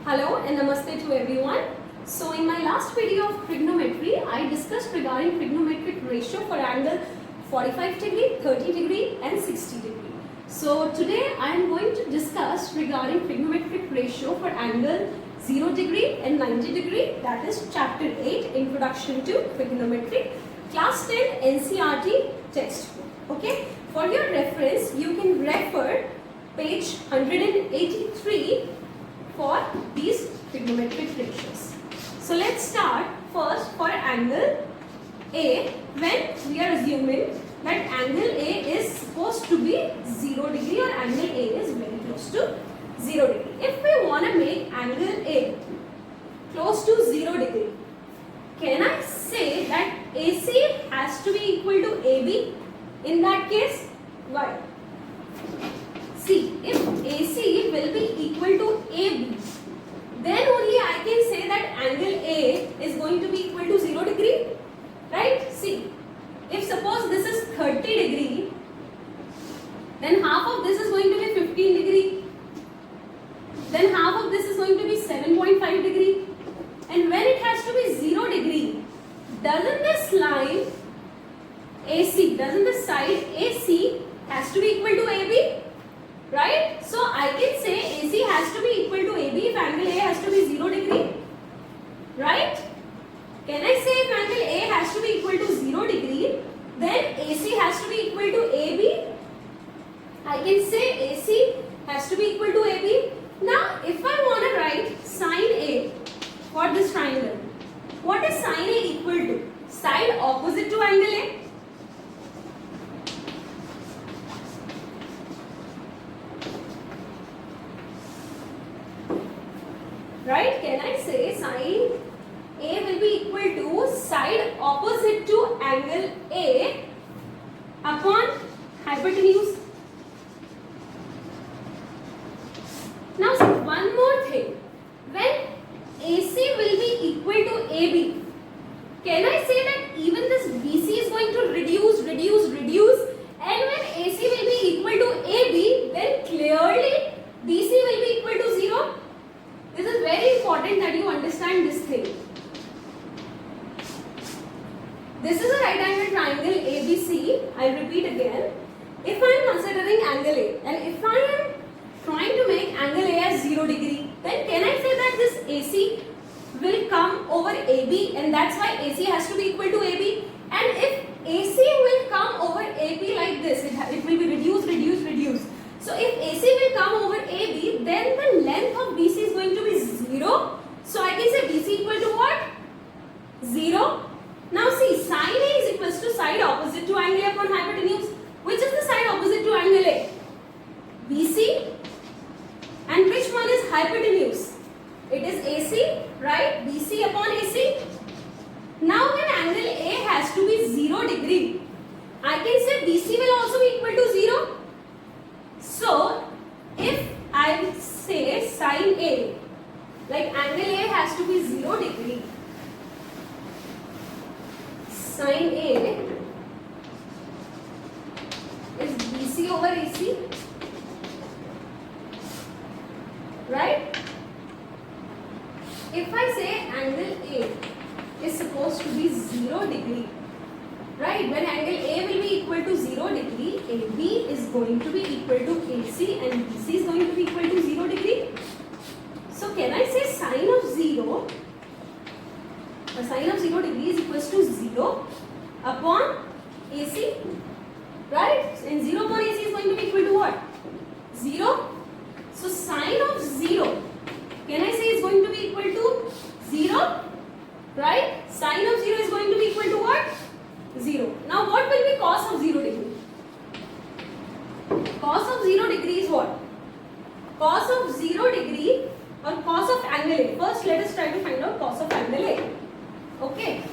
Hello and namaste to everyone. So in my last video of trigonometry, I discussed regarding trigonometric ratio for angle 45 degree, 30 degree and 60 degree. So today I am going to discuss regarding trigonometric ratio for angle 0 degree and 90 degree, that is chapter 8, Introduction to Trigonometry, class 10 NCERT textbook. Okay, for your reference you can refer page 183 for these trigonometric ratios. So let's start first for angle A, when we are assuming that angle A is supposed to be 0 degree or angle A is very close to 0 degree. If we want to make angle A close to 0 degree, can I say that AC has to be equal to AB in that case? Why? See, if AC will be equal to AB, then only I can say that angle A is going to be equal to 0 degree, right? See, if suppose this is 30 degree, then half of this is going to be 15 degree, then half of this is going to be 7.5 degree, and when it has to be 0 degree, doesn't this line AC, doesn't the side AC has to be equal to AB? Right? So I can say AC has to be equal to AB if angle A has to be 0 degree. Right? Can I say if angle A has to be equal to 0 degree, then AC has to be equal to AB? I can say AC has to be equal to AB. Now if I want to write sine A for this triangle, what is sine A equal to? Side opposite to angle A. Right? Can I say sine A will be equal to side opposite to angle A upon hypotenuse? Now one more thing. When AC will be equal to AB, can I say that even this BC is going to reduce, and when AC will be equal to AB, then clearly BC will be equal to 0? This is very important that you understand this thing. This is a right angle triangle ABC. I repeat again. If I am considering angle A and if I am trying to make angle A as 0 degree, then can I say that this AC will come over AB and that's why AC has to be equal to AB? And if AC will come over AB like this, it will be reduced. So if AC will come over AB, then the length of BC is going to be 0. So I can say BC equal to what? 0. Now see, sine A is equals to side opposite to angle A upon hypotenuse. Which is the side opposite to angle A? BC. And which one is hypotenuse? It is AC, right? BC upon AC. Now when angle A has to be 0 degree, I can say BC will also be equal to 0. So, if I say sine A, like angle A has to be 0 degree, sine A is BC over AC, right? If I say angle A is supposed to be 0 degree, right, when angle A will be equal to 0 degree, AB is going to be equal to AC and BC is going to be equal to 0 degree. So can I say sine of 0, the sine of 0 degree is equals to 0 upon AC, right? And 0 upon AC is going to be equal to what? 0. So sine of 0, can I say is going to be equal to 0, right? Sine of 0 is going to be equal to what? 0. Now what will be cos of 0 degree? Cos of 0 degree is what? Cos of 0 degree or cos of angle A. First let us try to find out cos of angle A. Okay.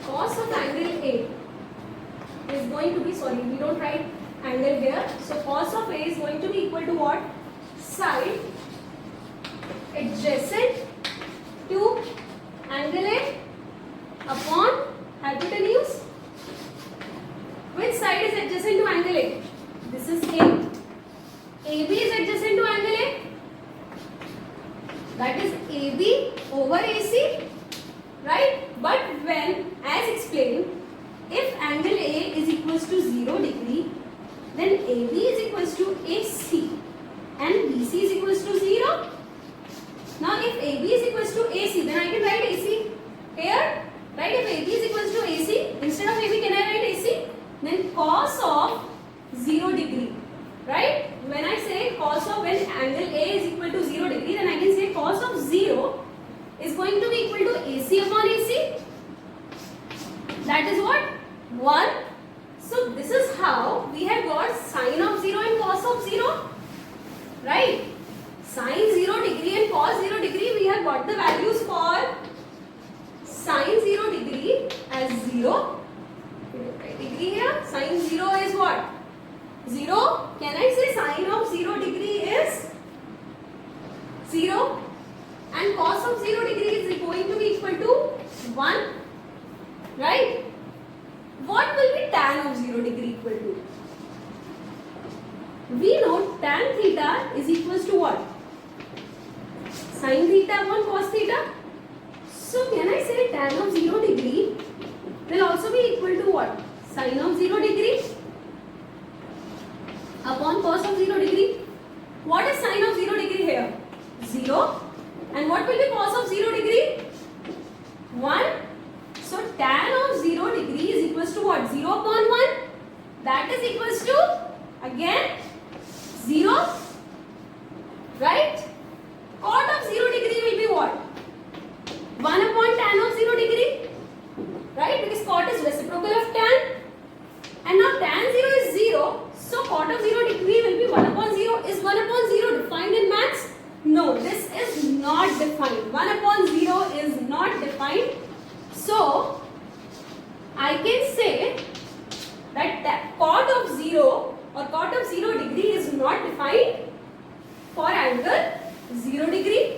Cos of angle A is going to be, we don't write angle here. So cos of A is going to be equal to what? Side adjacent to angle A upon hypotenuse. Which side is adjacent to angle A? This is A. AB is adjacent to angle A. That is AB over AC, right? But when, as explained, if angle A is equals to 0 degree, then AB is equals to AC and BC is equals to 0. Now if AB is equals to AC, then I can write AC here, right? If AB is equals to AC, instead of AB can I write AC? Then cos of 0 degree, right? When I say cos of, when angle A is equal to 0 degree, then I can say cos of 0 is going to be equal to AC upon AC. That is what? 1. So this is how we have got sine of 0 and cos of 0, right? Sine 0 degree and cos 0 degree, we have got the values for sine 0 degree as 0. Degree here, sine 0 is what? 0. Can I say sine of 0 degree is 0 and cos of 0 degree is going to be equal to 1, right? What will be tan of 0 degree equal to? We know tan theta is equals to what? Sin theta upon cos theta. So can I say tan of 0 degree will also be equal to what? Sin of 0 degree upon cos of 0 degree. What is sin of 0 degree here? 0. And what will be cos of 0 degree? 1. So tan of 0 degree is equals to what? 0 upon 1. That is equals to again 0. Right? Cot of 0 degree will be what? 1 upon tan of 0 degree. Right? Because cot is reciprocal of tan. And now tan 0 is 0. So cot of 0 degree will be 1 upon 0. Is 1 upon 0 defined in maths? No, this is not defined. 1 upon 0 is not defined. So I can say that cot of 0 or cot of 0 degree is not defined for angle 0 degree.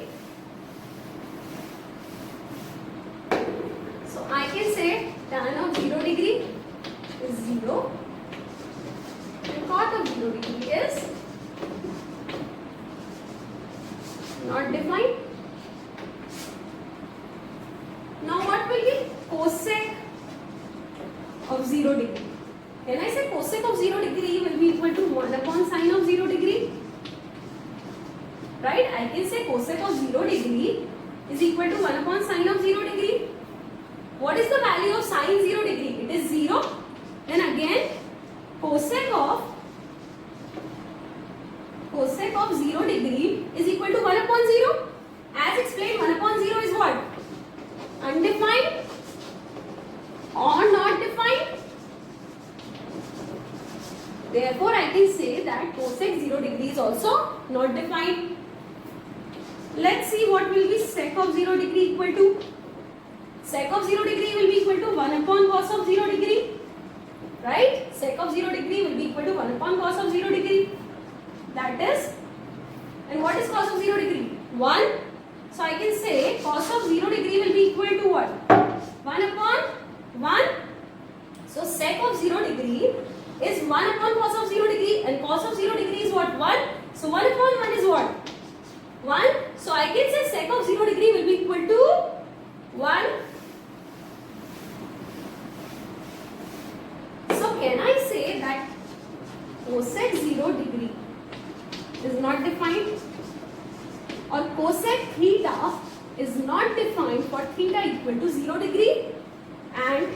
So I can say tan of 0 degree is 0 and cot of 0 degree is not defined. Now what will be cosec of 0 degree? Can I say cosec of 0 degree will be equal to 1 upon sine of 0 degree? Right? I can say cosec of 0 degree is equal to 1 upon sine of 0 degree. What is the value of sine 0 degree? It is 0. Then again cosec of 0 degree is equal to 1 upon 0. As explained, 1 upon 0 is what? Undefined or not defined. Therefore, I can say that cosec 0 degree is also not defined. Let's see what will be sec of 0 degree equal to. Sec of 0 degree will be equal to 1 upon cos of 0 degree. Right? Sec of 0 degree will be equal to 1 upon cos of 0 degree. That is, and what is cos of 0 degree? 1. So I can say cos of 0 degree will be equal to what? 1 upon 1. So sec of 0 degree is 1 upon cos of 0 degree and cos of 0 degree is what? 1. So 1 upon 1 is what? 1. So I can say sec of 0 degree will be equal to 1. So can I say that cosec 0 degree is not defined or cosec theta is not defined for theta equal to 0 degree and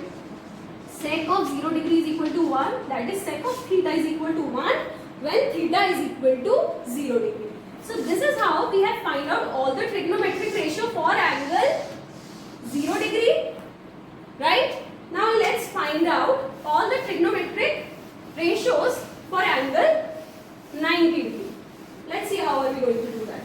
sec of 0 degree is equal to 1, that is sec of theta is equal to 1 when theta is equal to 0 degree. So this is how we have find out all the trigonometric ratio for angle 0 degree, right? Now let's find out all the trigonometric ratios for angle 90 degree. Let's see how are we going to do that.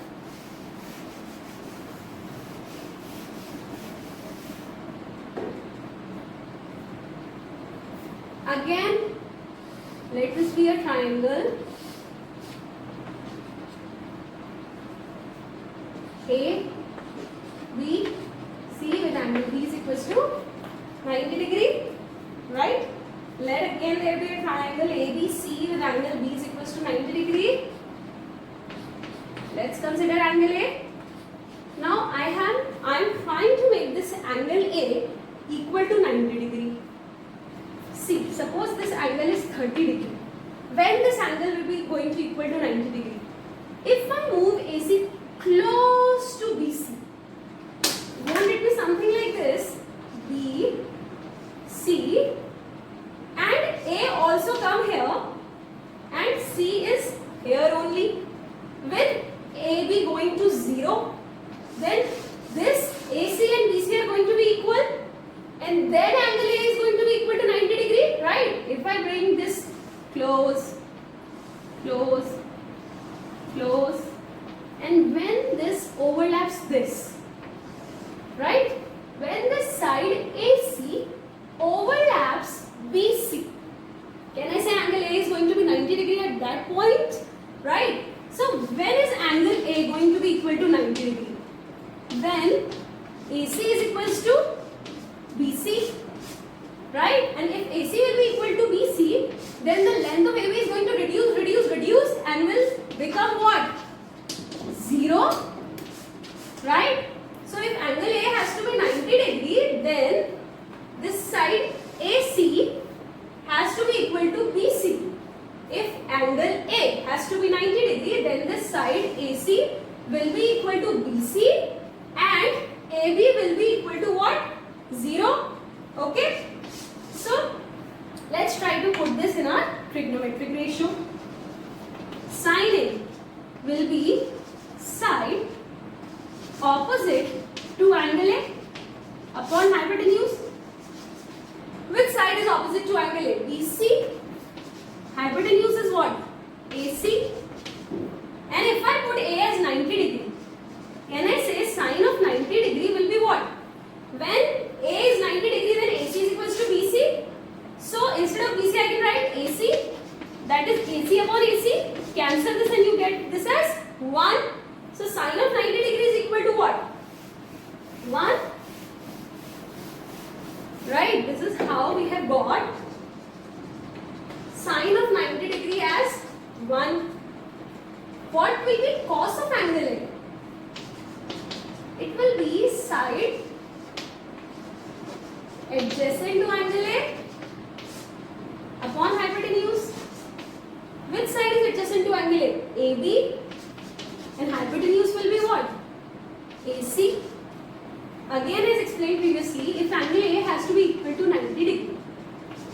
Again, let this be a triangle. A, B, C with angle B is equals to 90 degree, right? Let again there be a triangle ABC with angle B is equals to 90 degree. Let's consider angle A. Now I am trying to make this angle A equal to 90 degree. See, suppose this angle is 30 degree. When this angle will be going to equal to 90 degree? If I move AC close to BC, won't it be something like this? B, C, and A also come here, and C is here only. With AB going to 0, then this AC and BC are going to be equal, and then angle A is going to be equal to 90 degree, right? If I bring this close, close, close, and when this overlaps this, right? When the side AC overlaps BC, can I say angle A is going to be 90 degree at that point? Right? So when is angle A going to be equal to 90 degree? When AC is equals to BC, right? And if AC will be equal to BC, then the length of AB is going to reduce and will become what? 0, right? So if angle A has to be 90 degree, then this side AC has to be equal to BC. If angle A has to be 90 degree, then this side AC will be equal to BC and AB will be equal to what? 0. Okay. So let's try to put this in our trigonometric ratio. Sin A will be side opposite to angle A upon hypotenuse. Which side is opposite to angle A? BC. Hypotenuse is what? AC. And if I put A as 90 degree, can I say sine of 90 degree will be what? When A is 90 degree, then AC is equals to BC. So instead of BC, I can write AC. That is AC upon AC. Cancel this and you get this as 1. So sine of 90 degree is equal to what? 1. Right? This is how we have got sine of 90 degree as 1. What will be cos of angle A? It will be side adjacent to angle A upon hypotenuse. Which side is adjacent to angle A? AB. And hypotenuse will be what? AC. Again, as explained previously, if angle A has to be equal to 90 degree,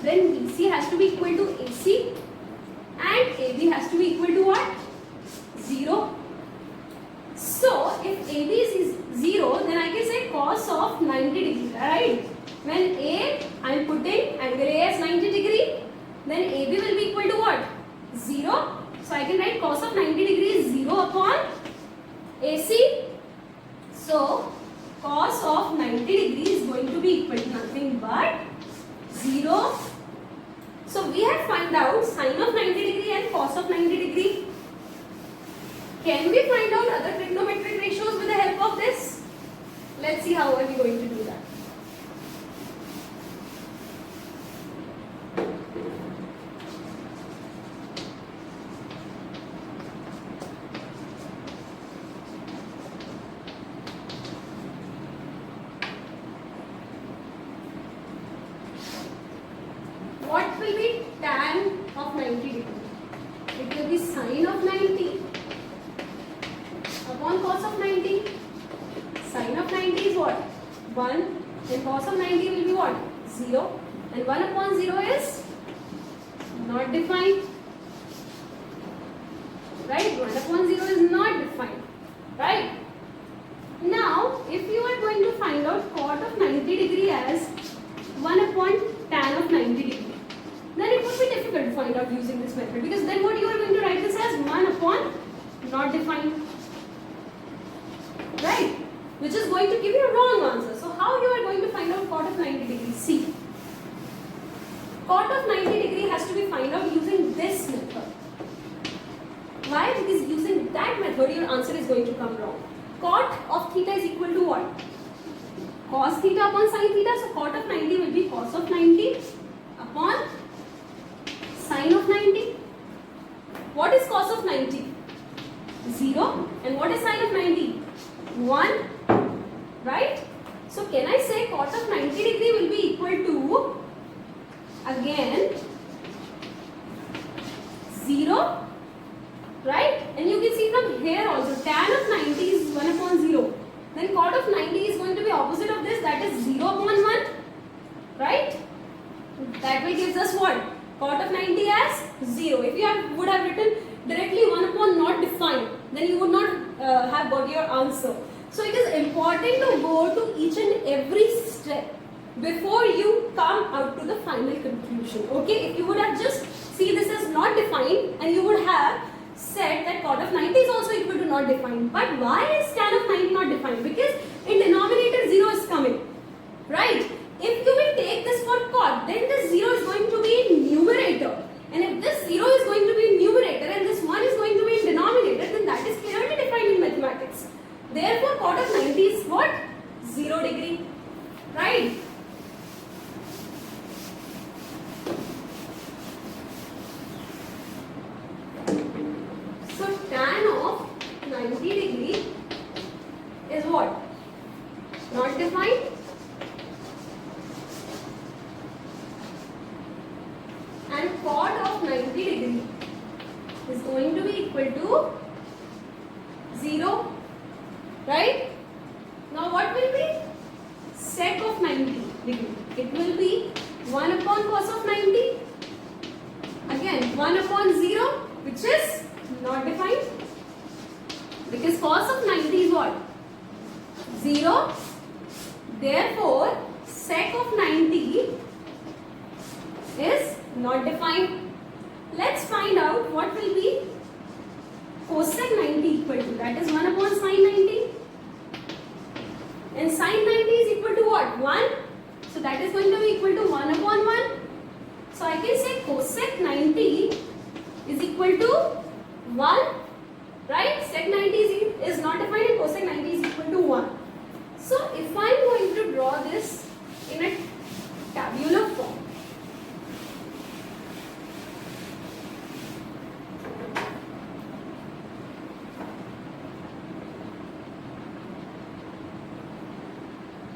then BC has to be equal to AC and AB has to be equal to what? 0. So, if AB is 0, then I can say cos of 90 degree, right? When I am putting angle A as 90 degree, then AB will be equal to what? 0. So, I can write cos of 90 degree is 0 upon AC. So, cos of 90 degree is going to be equal to nothing but 0. So, we have found out sine of 90 degree and cos of 90 degree. Can we find out other trigonometric ratios with the help of this? Let's see how are we going to do that. What will be tan of 90 degree? It will be sine of 90 upon cos of 90. Sine of 90 is what? 1 and cos of 90 will be what? 0 and 1 upon 0 is not defined. Right? 1 upon 0 is not defined. Right? Now, if you are going to find out cot of 90 degree as 1 upon tan of 90 degree, then it would be difficult to find out using this method, because then what you are going to write this as 1 upon not defined, right? Which is going to give you a wrong answer. So how you are going to find out cot of 90 degree? See, cot of 90 degree has to be found out using this method. Why? Because using that method your answer is going to come wrong. Cot of theta is equal to what? Cos theta upon sin theta. So cot of 90 will be cos of 90 upon That will gives us what? Cot of 90 as 0. If you would have written directly 1 upon not defined, then you would not have got your answer. So it is important to go to each and every step before you come out to the final conclusion. Okay, if you would have just see this as not defined and you would have said that cot of 90 is also equal to not defined. But why is tan of 90 not defined? Because in denominator 0 is coming, right? If you will take this for cot, then this 0 is going to be in numerator. And if this 0 is going to be in numerator and this 1 is going to be in denominator, then that is clearly defined in mathematics. Therefore, cot of 90 is what? 0 degree. Right? So, tan of 90 degree is what? Not defined. And cot of 90 degree is going to be equal to 0, right? Now what will be sec of 90 degree? It will be 1 upon cos of 90, again 1 upon 0, which is not defined, because cos of 90 is what? 0. Therefore sec of 90 is not defined. Let's find out what will be cosec 90 equal to. That is 1 upon sin 90. And sin 90 is equal to what? 1. So that is going to be equal to 1 upon 1. So I can say cosec 90 is equal to 1. Right? Sec 90 is not defined and cosec 90 is equal to 1. So if I am going to draw this in a tabular form,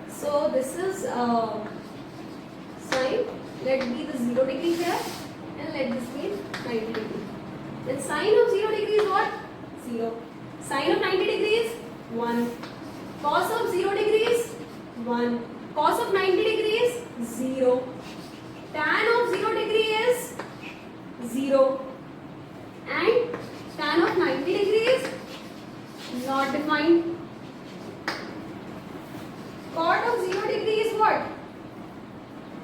so this is sine, let be the 0 degree here and let this be 90 degree. Then sine of 0 degree is what? 0. Sine of 90 degree is 1. Cos of 0 degree is 1. Cos of 90 degree is 0. Tan of 0 degree is 0. And tan of 90 degree is not defined. Cot of 0 degree is what?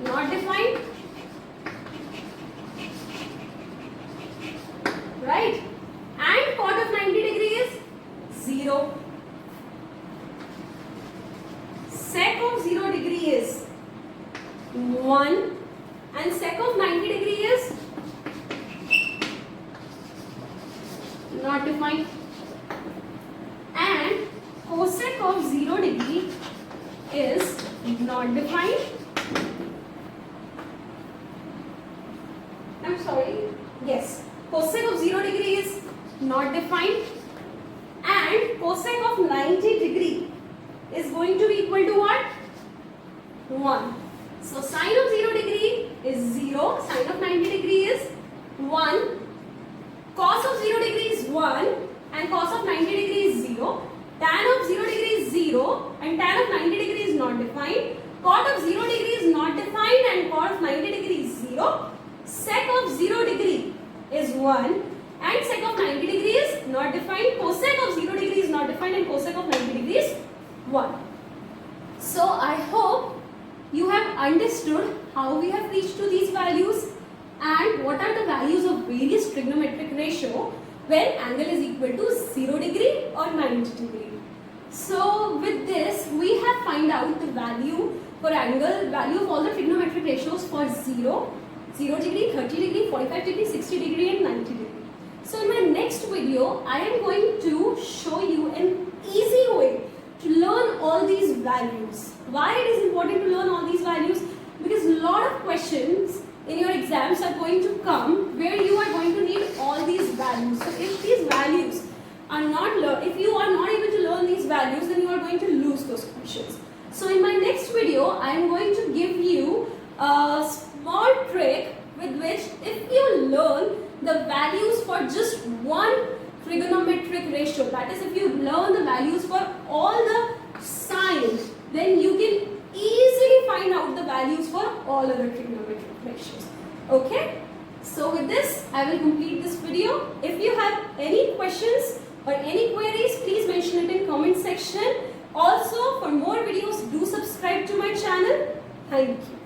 Not defined. Right? And cot of 90 degree is 0. Sec of 0 degree is 1. And sec of 90 degree is not defined. And cosec of 0 degree is not defined. I'm sorry. Yes. Cosec of 0 degree is not defined. And cosec of 90 degree is going to be equal to what? 1. So sine of 0 degree is 0. Sine of 90 degree is 1. Cos of 0 degree is 1. And cos of 90 degree is 0. Tan of 0 degree is 0 and tan of 90 degree is not defined. Cot of 0 degree is not defined and cot of 90 degree is 0. Sec of 0 degree is 1 and sec of 90 degree is not defined. Cosec of 0 degree is not defined and cosec of 90 degree is 1. So I hope you have understood how we have reached to these values and what are the values of various trigonometric ratio when angle is equal to 0 degree or 90 degree. So with this we have find out the value for angle, value of all the trigonometric ratios for 0, 0 degree, 30 degree, 45 degree, 60 degree and 90 degree. So in my next video I am going to show you an easy way to learn all these values. Why it is important to learn all these values? Because a lot of questions in your exams are going to come where you are going to need all these values. So if these values are not learned, if you are not able to learn these values, then you are going to lose those questions. So in my next video, I am going to give you a small trick with which if you learn the values for just one trigonometric ratio, that is if you learn the values for all the signs, then you can easily find out the values for all other trigonometric ratios. with this, I will complete this video. If you have any questions or any queries, please mention it in comment section. Also, for more videos, do subscribe to my channel. Thank you.